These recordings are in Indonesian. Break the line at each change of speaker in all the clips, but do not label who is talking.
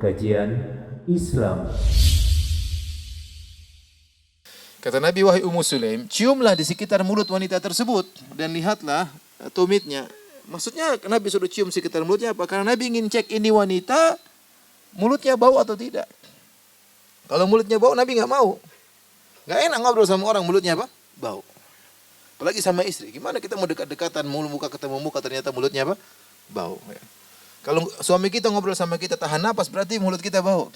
kajian Islam.
Kata Nabi, wahai Ummu Sulaim, ciumlah di sekitar mulut wanita tersebut dan lihatlah tumitnya. Maksudnya Nabi suruh cium sekitar mulutnya apa? Karena Nabi ingin cek ini wanita mulutnya bau atau tidak. Kalau mulutnya bau, Nabi nggak mau. Nggak enak ngobrol sama orang mulutnya apa? Bau. Apalagi sama istri. Gimana kita mau dekat-dekatan, muka ketemu muka, ternyata mulutnya apa? Bau. Ya. Kalau suami kita ngobrol sama kita tahan napas, berarti mulut kita bau.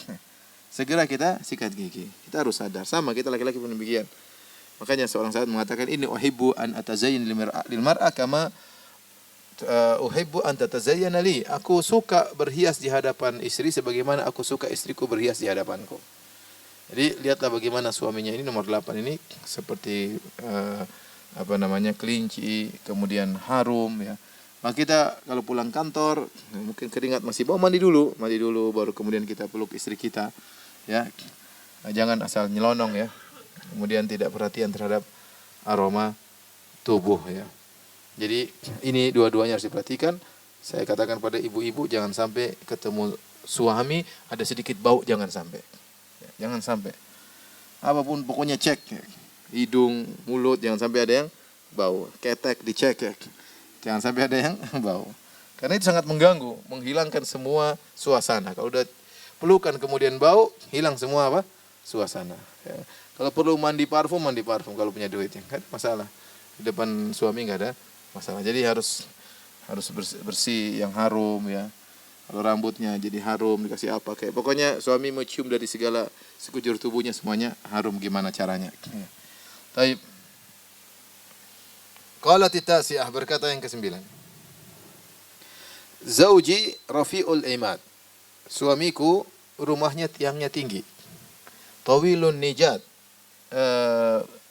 Segera kita sikat gigi. Kita harus sadar. Sama kita laki-laki pun demikian. Makanya seorang sahabat mengatakan, ini uhibbu an atazayyin lil mar'a kama uhibbu an tatazayyana li. Aku suka berhias di hadapan istri sebagaimana aku suka istriku berhias di hadapanku. Jadi lihatlah bagaimana suaminya ini nomor 8 ini seperti kelinci, kemudian harum ya. Maka kita kalau pulang kantor mungkin keringat masih bau, mandi dulu baru kemudian kita peluk istri kita ya. Jangan asal nyelonong ya. Kemudian tidak perhatian terhadap aroma tubuh ya. Jadi ini dua-duanya harus diperhatikan. Saya katakan pada ibu-ibu, jangan sampai ketemu suami ada sedikit bau, jangan sampai. Ya, jangan sampai. Apapun pokoknya cek ya. Hidung, mulut, jangan sampai ada yang bau. Ketek dicek ya. Jangan sampai ada yang bau. Karena itu sangat mengganggu, menghilangkan semua suasana. Kalau udah pelukan kemudian bau, hilang semua apa? Suasana. Ya. Kalau perlu mandi parfum kalau punya duit ya. Kan masalah. Di depan suami enggak ada masalah. Jadi harus bersih yang harum ya. Kalau rambutnya jadi harum, dikasih apa kayak. Pokoknya suami mau cium dari segala sekujur tubuhnya semuanya harum, gimana caranya. Taib. Qalat at-tasi'ah, berkata yang ke-9. Zauji rafi'ul imad. Suamiku rumahnya tiangnya tinggi. Tawilun nijat.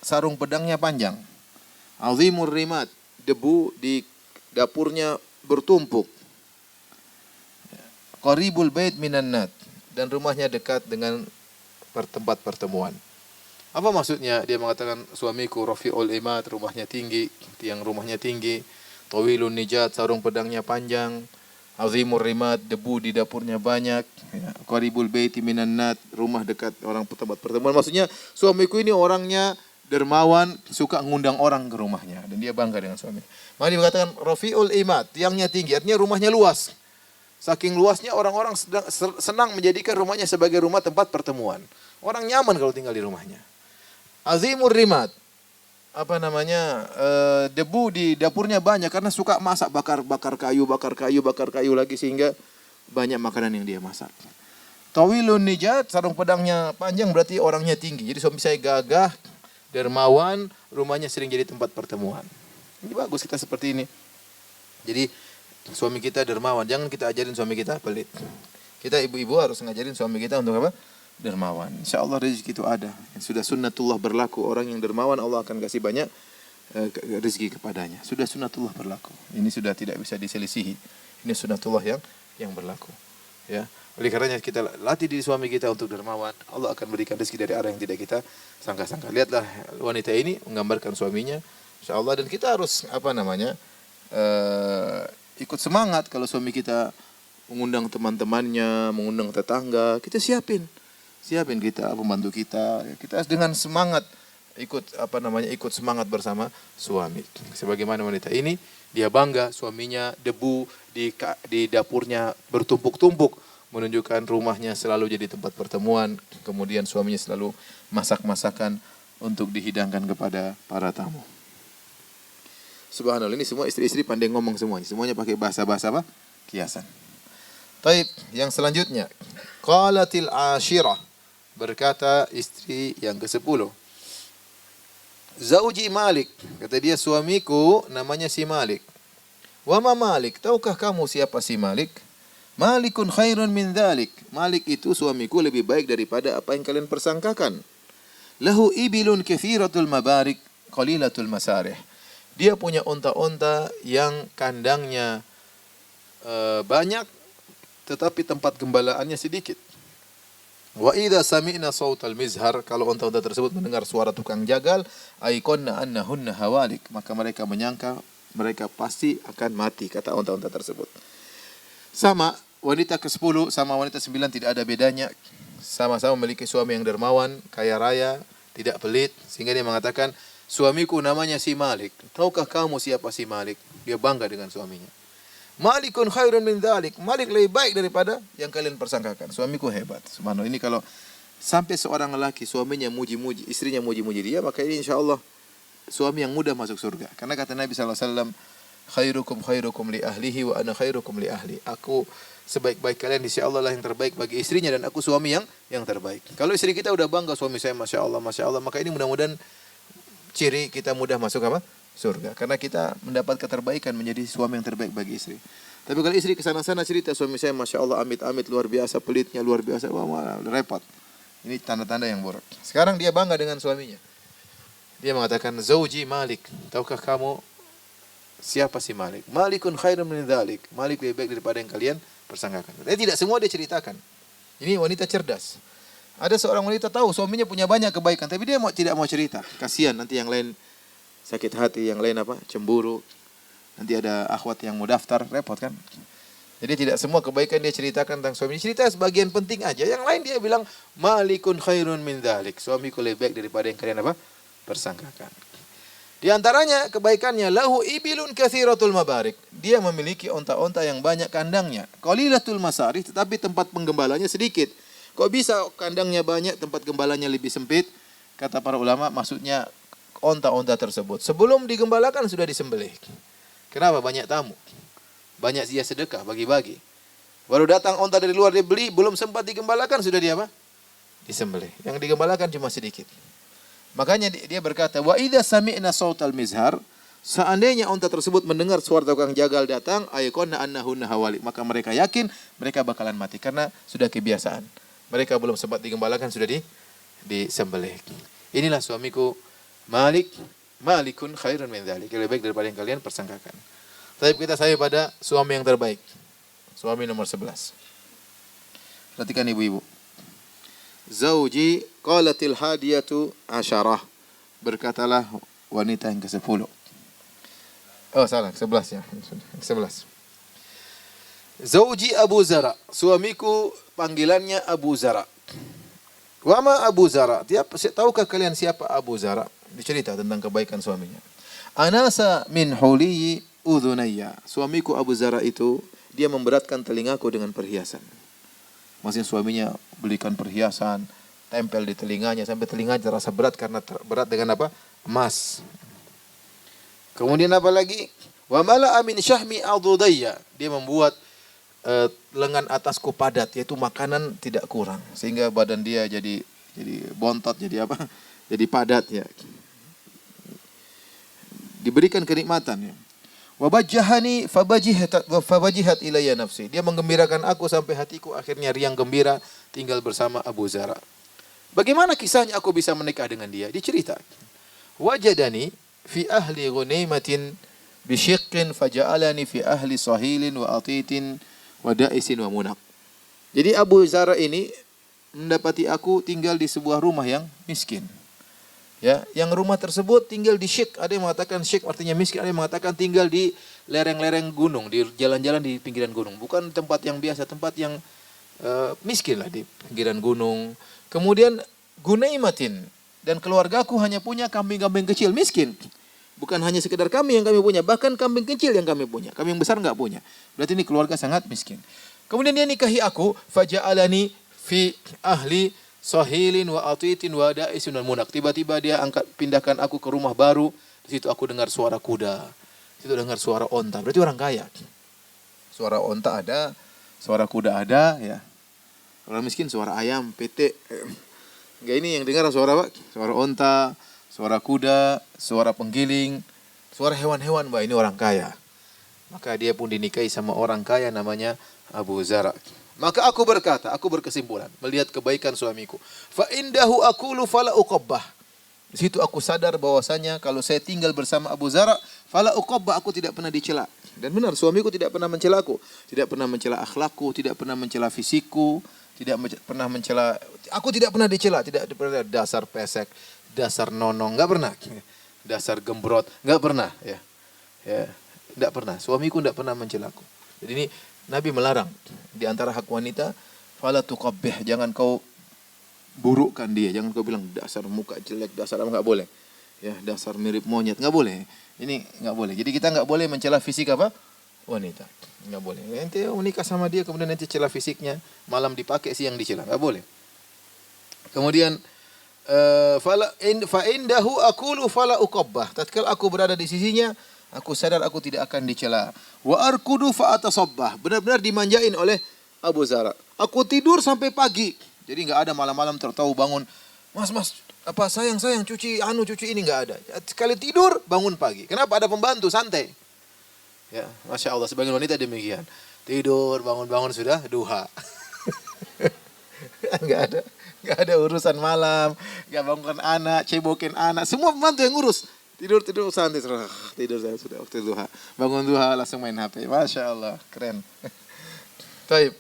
Sarung pedangnya panjang. Azimur rimat. Debu di dapurnya bertumpuk. Qaribul bait minan nat, dan rumahnya dekat dengan tempat pertemuan. Apa maksudnya? Dia mengatakan suamiku rafi'ul imad, rumahnya tinggi, tiang rumahnya tinggi, tawilun nijat, sarung pedangnya panjang, azimur rimat, debu di dapurnya banyak, ya. Qaribul bait minan nat, rumah dekat orang tempat pertemuan. Maksudnya suamiku ini orangnya dermawan, suka ngundang orang ke rumahnya dan dia bangga dengan suami. Maka dia mengatakan rafi'ul imad, tiangnya tinggi, artinya rumahnya luas. Saking luasnya orang-orang senang menjadikan rumahnya sebagai rumah tempat pertemuan. Orang nyaman kalau tinggal di rumahnya. Azimur rimat. Debu di dapurnya banyak karena suka masak, bakar kayu lagi sehingga banyak makanan yang dia masak. Tawilun nijat, sarung pedangnya panjang berarti orangnya tinggi. Jadi suami saya gagah, dermawan, rumahnya sering jadi tempat pertemuan. Ini bagus kita seperti ini. Jadi suami kita dermawan, jangan kita ajarin suami kita pelit. Kita ibu-ibu harus ngajarin suami kita untuk apa? Dermawan. Insyaallah rezeki itu ada. Sudah sunnatullah berlaku. Orang yang dermawan Allah akan kasih banyak rezeki kepadanya. Sudah sunnatullah berlaku. Ini sudah tidak bisa diselisihi. Ini sunnatullah yang berlaku. Ya. Oleh karenanya kita latih diri suami kita untuk dermawan. Allah akan berikan rezeki dari arah yang tidak kita sangka-sangka. Lihatlah wanita ini menggambarkan suaminya. Insyaallah, dan kita harus ikut semangat kalau suami kita mengundang teman-temannya, mengundang tetangga, kita siapin kita pembantu kita dengan semangat ikut semangat bersama suami. Sebagaimana wanita ini, dia bangga suaminya debu di dapurnya bertumpuk-tumpuk, menunjukkan rumahnya selalu jadi tempat pertemuan, kemudian suaminya selalu masak-masakan untuk dihidangkan kepada para tamu. Subhanallah, ini semua istri-istri pandai ngomong semuanya pakai bahasa-bahasa apa? Kiasan. Taib, yang selanjutnya. Qalatil ashirah, berkata istri yang ke-10. Zauji Malik, kata dia suamiku namanya si Malik. Wa ma Malik, tahukah kamu siapa si Malik? Malikun khairun min dzalik. Malik itu suamiku lebih baik daripada apa yang kalian persangkakan. Lahu ibilun katsiratul mabarik qalilatul masarih. Dia punya unta-unta yang kandangnya banyak, tetapi tempat gembalaannya sedikit. Wa idza sami'na sautal mizhar, kalau unta-unta tersebut mendengar suara tukang jagal, aiqonna annahunna hawalik, maka mereka menyangka mereka pasti akan mati, kata unta-unta tersebut. Sama wanita ke-10 sama wanita 9 tidak ada bedanya. Sama-sama memiliki suami yang dermawan, kaya raya, tidak pelit. Sehingga dia mengatakan, suamiku namanya si Malik. Tahukah kamu siapa si Malik? Dia bangga dengan suaminya. Malikun khairun min dzalik. Malik lebih baik daripada yang kalian persangkakan. Suamiku hebat. Subhanallah. Ini kalau sampai seorang lelaki suaminya muji-muji, istrinya muji-muji dia, maka ini insyaallah suami yang mudah masuk surga. Karena kata Nabi SAW, khairukum khairukum li ahlihi wa ana khairukum li ahli. Aku sebaik-baik kalian di sisi Allah lah yang terbaik bagi istrinya dan aku suami yang terbaik. Kalau istri kita udah bangga suami saya masya Allah, maka ini mudah-mudahan ciri kita mudah masuk apa? Surga. Karena kita mendapat keterbaikan menjadi suami yang terbaik bagi istri. Tapi kalau istri kesana-sana cerita suami saya masya Allah amit-amit luar biasa, pelitnya luar biasa, wah repot. Ini tanda-tanda yang buruk. Sekarang dia bangga dengan suaminya. Dia mengatakan zauji Malik. Tahukah kamu siapa si Malik? Malikun khairun min dzalik. Malik lebih baik daripada yang kalian persangkakan. Tapi tidak semua dia ceritakan. Ini wanita cerdas. Ada seorang wanita tahu suaminya punya banyak kebaikan, tapi dia tidak mau cerita. Kasihan nanti yang lain sakit hati, yang lain cemburu. Nanti ada akhwat yang mau daftar, repot kan? Jadi tidak semua kebaikan dia ceritakan tentang suaminya. Cerita sebagian penting aja. Yang lain dia bilang malikun khairun min dzalik. Suamiku lebih baik daripada yang kalian persangkakan. Di antaranya kebaikannya lahu ibilun katsiratul mabarik. Dia memiliki onta-onta yang banyak kandangnya. Qalilatul masarih, tetapi tempat penggembalanya sedikit. Kok bisa kandangnya banyak, tempat gembalanya lebih sempit? Kata para ulama, maksudnya onta-onta tersebut sebelum digembalakan sudah disembelih. Kenapa? Banyak tamu. Banyak dia sedekah, bagi-bagi. Baru datang onta dari luar dia beli, belum sempat digembalakan sudah dia disembelih. Yang digembalakan cuma sedikit. Makanya dia berkata, wa idza sami'na sautal mizhar, seandainya onta tersebut mendengar suara tukang jagal datang, ayqonna annahunna hawali, maka mereka yakin mereka bakalan mati karena sudah kebiasaan. Mereka belum sempat digembalakan sudah disembelih. Inilah suamiku Malik, malikun khairun min dzalik. Lebih baik daripada yang kalian persangkakan. Tapi kita sampai pada suami yang terbaik. Suami nomor 11. Perhatikan ibu-ibu. Zauji qalatil hadiyatu asyarah. Berkatalah wanita yang ke-10. Oh salah, 11 ya. 11. Zauji Abu Zara. Suamiku panggilannya Abu Zara. Wama Abu Zara. Tahukah kalian siapa Abu Zara? Dicerita tentang kebaikan suaminya. Anasa min huliyi udhunayya. Suamiku Abu Zara itu, dia memberatkan telingaku dengan perhiasan. Maksudnya suaminya belikan perhiasan, tempel di telinganya, sampai telinganya terasa berat karena berat dengan apa? Emas. Kemudian apa lagi? Wa mala'a min syahmi adudayya. Dia membuat lengan atasku padat, yaitu makanan tidak kurang. Sehingga badan dia jadi bontot, jadi apa? Jadi padat ya. Diberikan kenikmatan ya. Wabajjahani fabajihat ilayya nafsi. Dia menggembirakan aku sampai hatiku akhirnya riang gembira tinggal bersama Abu Zara. Bagaimana kisahnya aku bisa menikah dengan dia? Dicerita. Wajadani fi ahli ghunaimatin bisyiqqin faja'alani fi ahli sahilin wa atitin wa da'isin wa munaq. Jadi Abu Zara ini mendapati aku tinggal di sebuah rumah yang miskin. Ya, yang rumah tersebut tinggal di syik. Ada yang mengatakan syik artinya miskin, ada yang mengatakan tinggal di lereng-lereng gunung, di jalan-jalan di pinggiran gunung. Bukan tempat yang biasa, tempat yang miskin lah di pinggiran gunung. Kemudian gunaimatin, dan keluargaku hanya punya kambing-kambing kecil, miskin. Bukan hanya sekedar kambing yang kami punya, bahkan kambing kecil yang kami punya. Kambing besar enggak punya. Berarti ini keluarga sangat miskin. Kemudian dia nikahi aku, faja'alani fi ahli sahilin wa atitin wa da'isin wal munaq. Tiba-tiba dia pindahkan aku ke rumah baru. Di situ aku dengar suara kuda. Di situ dengar suara onta. Berarti orang kaya. Suara onta ada, suara kuda ada ya. Orang miskin suara ayam, petek. Enggak, ini yang dengar suara apa? Suara onta, suara kuda, suara penggiling, suara hewan-hewan. Wah, ini orang kaya. Maka dia pun dinikahi sama orang kaya namanya Abu Zara. Maka aku berkata, aku berkesimpulan melihat kebaikan suamiku. Fa indahu aqulu fala uqabbah. Di situ aku sadar bahwasanya kalau saya tinggal bersama Abu Zara, fala uqabbah, aku tidak pernah dicela. Dan benar, suamiku tidak pernah mencela aku, tidak pernah mencela akhlakku, tidak pernah mencela fisikku, tidak pernah mencela. Aku tidak pernah dicela, tidak pernah dasar pesek, dasar nonong, enggak pernah. Dasar gembrot, enggak pernah ya. Ya, enggak pernah. Suamiku enggak pernah mencelaku. Jadi ini Nabi melarang di antara hak wanita, fala tuqabbih, jangan kau burukkan dia, jangan kau bilang dasar muka jelek, dasar apa, enggak boleh. Ya, dasar mirip monyet, enggak boleh. Ini enggak boleh. Jadi kita enggak boleh mencela fisik apa? Wanita. Enggak boleh. Nanti menikah sama dia kemudian nanti cela fisiknya, malam dipakai siang dicela, enggak boleh. Kemudian fa indahu aqulu fala uqabbah. Tatkala aku berada di sisinya, aku sadar aku tidak akan dicela. Wa arkudu fa atasabbah. Benar-benar dimanjain oleh Abu Zara. Aku tidur sampai pagi. Jadi enggak ada malam-malam tertahu bangun, Mas, apa sayang cuci ini, enggak ada. Sekali tidur bangun pagi. Kenapa? Ada pembantu, santai. Ya, Masya Allah, sebagian wanita demikian. Tidur, bangun-bangun sudah duha. Enggak ada urusan malam, enggak bangunkan anak, cebokin anak, semua pembantu yang ngurus. Tidur santai, tidur saya sudah waktu duha. Bangun duha langsung main HP. Masya Allah, keren. Taib.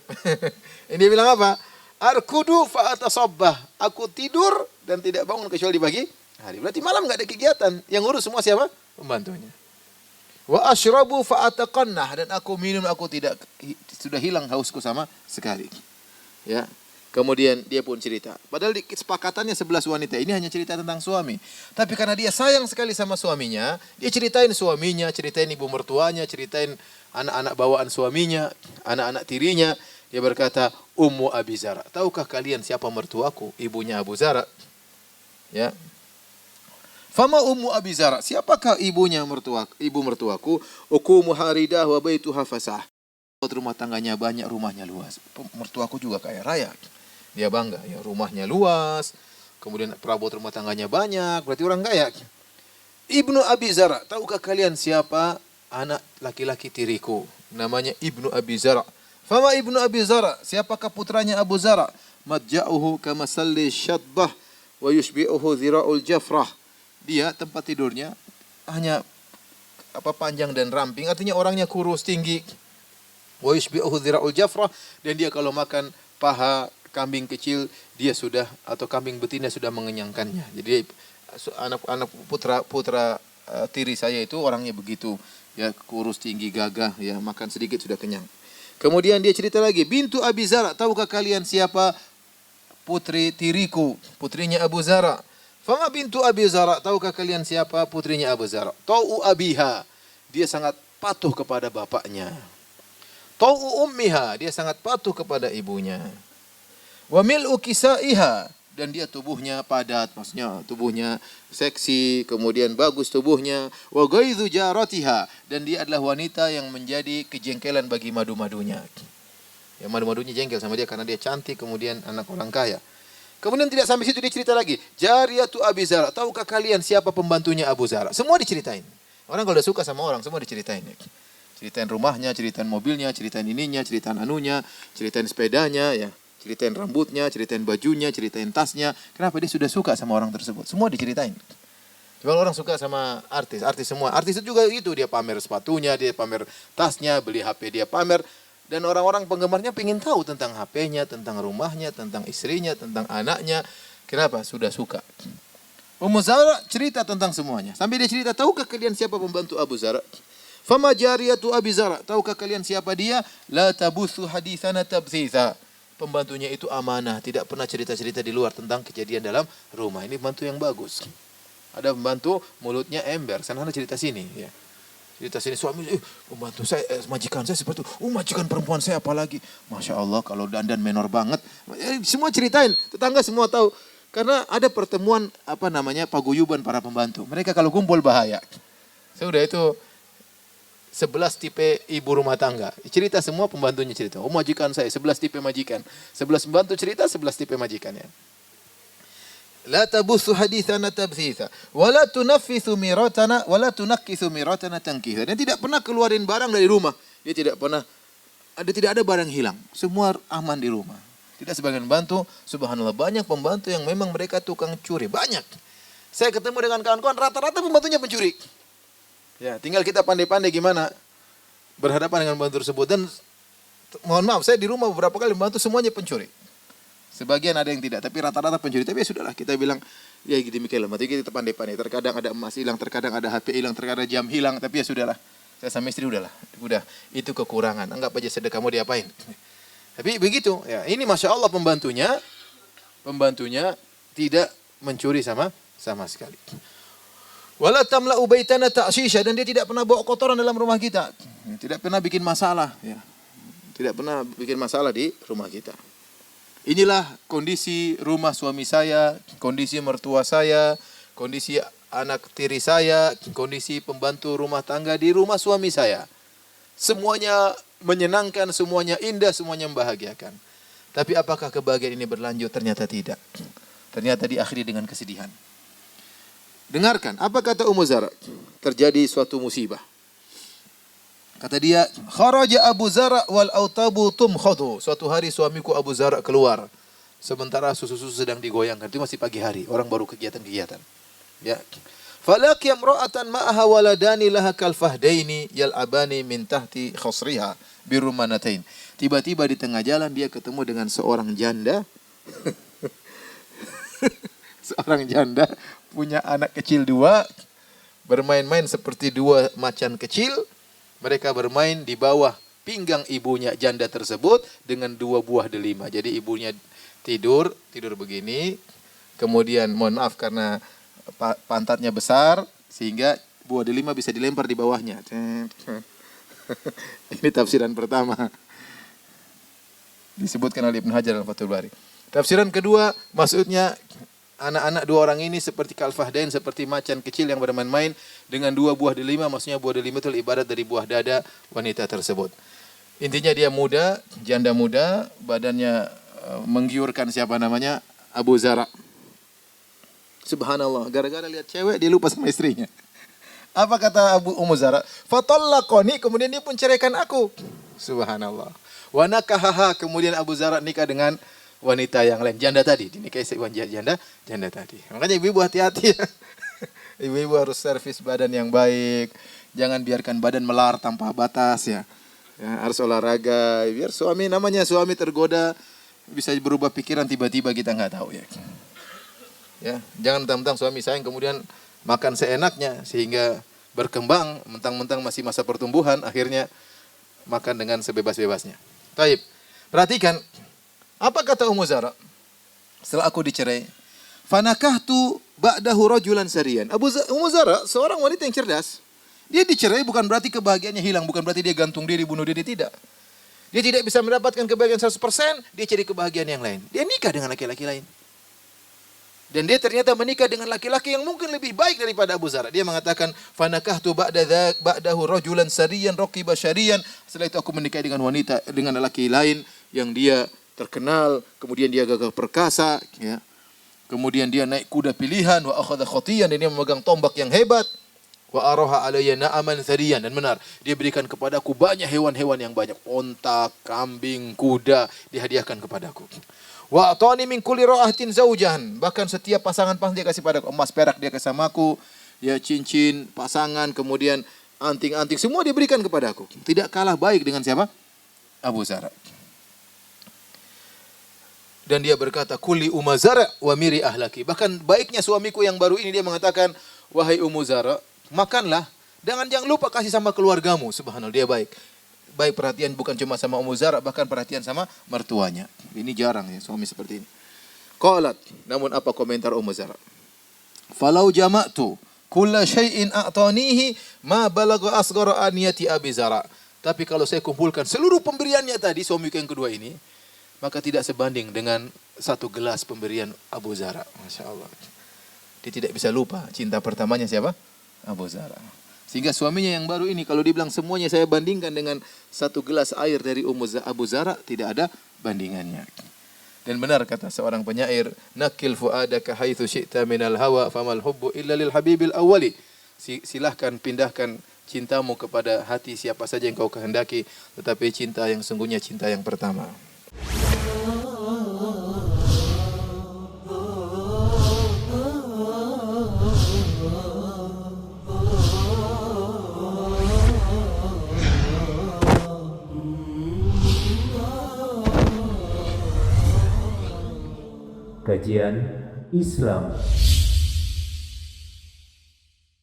Ini bilang apa? Arkudu fa atasabbah. Aku tidur dan tidak bangun kecuali di pagi hari. Berarti malam enggak ada kegiatan. Yang ngurus semua siapa? Pembantunya. Wa asyrabu fa ataqannah, dan aku minum, aku tidak, sudah hilang hausku sama sekali. Ya. Kemudian dia pun cerita. Padahal di kesepakatannya 11 wanita ini hanya cerita tentang suami. Tapi karena dia sayang sekali sama suaminya, dia ceritain suaminya, ceritain ibu mertuanya, ceritain anak-anak bawaan suaminya, anak-anak tirinya. Dia berkata, Ummu Abi Zara. Tahukah kalian siapa mertuaku? Ibunya Abu Zara. Ya. Fama Ummu Abi Zara. Siapakah ibu mertuaku? Ukumu haridah wa baituha fasah. Rumah tangganya banyak, rumahnya luas. Mertuaku juga kaya raya. Dia bangga, ya, rumahnya luas. Kemudian perabot rumah tangganya banyak, berarti orang kaya. Ibnu Abi Zara. Tahukah kalian siapa anak laki-laki tiriku? Namanya Ibnu Abi Zara. Fama Ibnu Abi Zara, siapakah putranya Abu Zara? Madja'uhu kamasalli syadbah wa yushbi'uhu zira'ul jafrah. Dia tempat tidurnya hanya panjang dan ramping, artinya orangnya kurus, tinggi. Wa yushbi'uhu zira'ul jafrah, dan dia kalau makan paha kambing kecil dia sudah, atau kambing betina sudah mengenyangkannya. Jadi anak putra tiri saya itu orangnya begitu, ya, kurus, tinggi, gagah, ya, makan sedikit sudah kenyang. Kemudian dia cerita lagi, bintu Abi Zara, tahukah kalian siapa putri tiriku? Putrinya Abu Zara. Fama bintu Abi Zara, tahukah kalian siapa putrinya Abu Zara? Tau'u abiha, dia sangat patuh kepada bapaknya. Tau'u ummiha, dia sangat patuh kepada ibunya. Wa mil'u kisaiha, dan dia tubuhnya padat, maksudnya tubuhnya seksi, kemudian bagus tubuhnya. Wa ghaidhu jaratiha, dan dia adalah wanita yang menjadi kejengkelan bagi madu-madunya. Ya, madu-madunya jengkel sama dia karena dia cantik, kemudian anak orang kaya. Kemudian tidak sampai situ, dia cerita lagi. Jariyatu Abi Zara, tahukah kalian siapa pembantunya Abu Zara? Semua diceritain. Orang kalau udah suka sama orang, semua diceritain. Ceritain rumahnya, ceritain mobilnya, ceritain ininya, ceritain anunya, ceritain sepedanya, ya. Ceritain rambutnya, ceritain bajunya, ceritain tasnya. Kenapa? Dia sudah suka sama orang tersebut. Semua diceritain. Kalau orang suka sama artis semua. Artis itu juga itu, dia pamer sepatunya, dia pamer tasnya, beli HP dia pamer. Dan orang-orang penggemarnya ingin tahu tentang HP-nya, tentang rumahnya, tentang istrinya, tentang anaknya. Kenapa? Sudah suka. Ummu Zara cerita tentang semuanya. Sampai dia cerita, tahukah kalian siapa pembantu Abu Zara? Fama jariyatu Abi Zara. Tahukah kalian siapa dia? La tabuthu hadithana tabthitha. Pembantunya itu amanah, tidak pernah cerita-cerita di luar tentang kejadian dalam rumah. Ini pembantu yang bagus. Ada pembantu mulutnya ember, sana cerita sini, ya. Cerita sini, suami, pembantu saya, majikan saya seperti itu. Majikan perempuan saya apalagi. Masya Allah, kalau dandan menor banget. Semua ceritain, tetangga semua tahu. Karena ada pertemuan, paguyuban para pembantu. Mereka kalau kumpul bahaya. Sudah itu 11 tipe ibu rumah tangga. Cerita semua pembantunya cerita. Majikan saya, 11 tipe majikan. 11 pembantu cerita, 11 tipe majikan, ya. La tabuthu hadithana tabthitha. Wala tunaffithu miratana, wala tunakkithu miratana tankitha. Dan tidak pernah keluarin barang dari rumah. Dia tidak ada barang hilang. Semua aman di rumah. Tidak sebagian pembantu, subhanallah, banyak pembantu yang memang mereka tukang curi. Banyak. Saya ketemu dengan kawan-kawan, rata-rata pembantunya pencuri. Ya, tinggal kita pandai-pandai gimana berhadapan dengan pembantu tersebut. Dan mohon maaf, saya di rumah beberapa kali membantu, semuanya pencuri. Sebagian ada yang tidak, tapi rata-rata pencuri. Tapi ya sudahlah, kita bilang, ya demikianlah. Berarti kita pandai-pandai. Terkadang ada emas hilang, terkadang ada HP hilang, terkadang jam hilang. Tapi ya sudahlah. Saya sama istri udah. Itu kekurangan. Anggap aja sedekah, mau diapain. Tapi begitu, ya ini masya Allah pembantunya tidak mencuri sama sekali. Wala tamla'u baitana ta'shisha, dan dia tidak pernah bawa kotoran dalam rumah kita. Tidak pernah bikin masalah, ya. Tidak pernah bikin masalah di rumah kita. Inilah kondisi rumah suami saya, kondisi mertua saya, kondisi anak tiri saya, kondisi pembantu rumah tangga di rumah suami saya. Semuanya menyenangkan, semuanya indah, semuanya membahagiakan. Tapi apakah kebahagiaan ini berlanjut? Ternyata tidak. Ternyata diakhiri dengan kesedihan. Dengarkan, apa kata Ummu Zara? Terjadi suatu musibah. Kata dia, kharaja Abu Zara wal autabu tumkhadu. Suatu hari suamiku Abu Zara keluar. Sementara susu-susu sedang digoyangkan. Itu masih pagi hari, orang baru kegiatan-kegiatan. Ya. Falaqi imra'atan ma'aha waladani laha kal fahdaini yal'abani min tahti khasriha birumanatain. Tiba-tiba di tengah jalan dia ketemu dengan seorang janda. Seorang janda punya anak kecil 2, bermain-main seperti 2 macan kecil. Mereka bermain di bawah pinggang ibunya janda tersebut dengan 2 buah delima. Jadi ibunya tidur begini. Kemudian mohon maaf karena pantatnya besar sehingga buah delima bisa dilempar di bawahnya. Ini tafsiran pertama. Disebutkan oleh Ibnu Hajar dalam Fathul Bari. Tafsiran kedua, maksudnya anak-anak 2 orang ini seperti kalfahdain, seperti macan kecil yang bermain-main dengan 2 buah delima. Maksudnya buah delima itu ibarat dari buah dada wanita tersebut. Intinya dia muda, janda muda, badannya menggiurkan siapa namanya? Abu Zara. Subhanallah, gara-gara lihat cewek dia lupa sama istrinya. Apa kata Ummu Zara? Fatallaqani, kemudian dia pun ceraikan aku. Subhanallah. Wa nakahaha, kemudian Abu Zara nikah dengan wanita yang lain, janda tadi, dinikahi janda tadi. Makanya ibu-ibu hati-hati ya. Ibu-ibu harus servis badan yang baik. Jangan biarkan badan melar tanpa batas ya. Ya, harus olahraga. Biar namanya suami tergoda, bisa berubah pikiran tiba-tiba kita nggak tahu ya. Ya, jangan mentang-mentang suami sayang kemudian makan seenaknya sehingga berkembang, mentang-mentang masih masa pertumbuhan, akhirnya makan dengan sebebas-bebasnya. Taib. Perhatikan, apa kata Ummu Zara? Setelah aku dicerai, fanakahtu ba'dahu rajulan sarian. Ummu Zara seorang wanita yang cerdas. Dia dicerai bukan berarti kebahagiaannya hilang, bukan berarti dia gantung diri, bunuh diri, tidak. Dia tidak bisa mendapatkan kebahagiaan 100%, dia cari kebahagiaan yang lain. Dia nikah dengan laki-laki lain. Dan dia ternyata menikah dengan laki-laki yang mungkin lebih baik daripada Abu Zara. Dia mengatakan, fanakahtu ba'dahu rajulan sariyan raqiba syariyan. Setelah itu aku menikah dengan wanita, dengan laki lain yang dia terkenal, kemudian dia gagah perkasa, ya. Kemudian dia naik kuda pilihan, wa akhadha khatiyan, dan dia memegang tombak yang hebat. Wa araha alayya na'aman thariyan, dan benar, dia berikan kepadaku banyak hewan-hewan yang banyak, onta, kambing, kuda, dihadiahkan kepadaku. Wa atani min kulli ra'atin zaujan, bahkan setiap pasangan dia kasih padaku, emas perak dia kasih samaku, ya cincin, pasangan, kemudian anting-anting, semua diberikan kepadaku. Tidak kalah baik dengan siapa? Abu Zara. Dan dia berkata, kulli Ummu Zara wa miri ahlaki. Bahkan baiknya suamiku yang baru ini, dia mengatakan, wahai Ummu Zara, makanlah, jangan lupa kasih sama keluargamu. Subhanallah, dia baik. Baik perhatian bukan cuma sama Ummu Zara, bahkan perhatian sama mertuanya. Ini jarang ya suami seperti ini. Qalat, namun apa komentar Ummu Zara? Falau jama'tu kulla syai'in a'tanihi ma balagha asghara aniyati Abi Zara. Tapi kalau saya kumpulkan seluruh pemberiannya tadi, suamiku yang kedua ini, maka tidak sebanding dengan 1 gelas pemberian Abu Zara. Masya Allah. Dia tidak bisa lupa cinta pertamanya siapa? Abu Zara. Sehingga suaminya yang baru ini, kalau dibilang semuanya saya bandingkan dengan 1 gelas air dari Abu Zara, tidak ada bandingannya. Dan benar kata seorang penyair, nakil fuadaka haitsu syi'ta minal hawa famal hubbu illa lil habibil awwali. Silahkan pindahkan cintamu kepada hati siapa saja yang kau kehendaki, tetapi cinta yang sungguhnya cinta yang pertama.
Kajian Islam.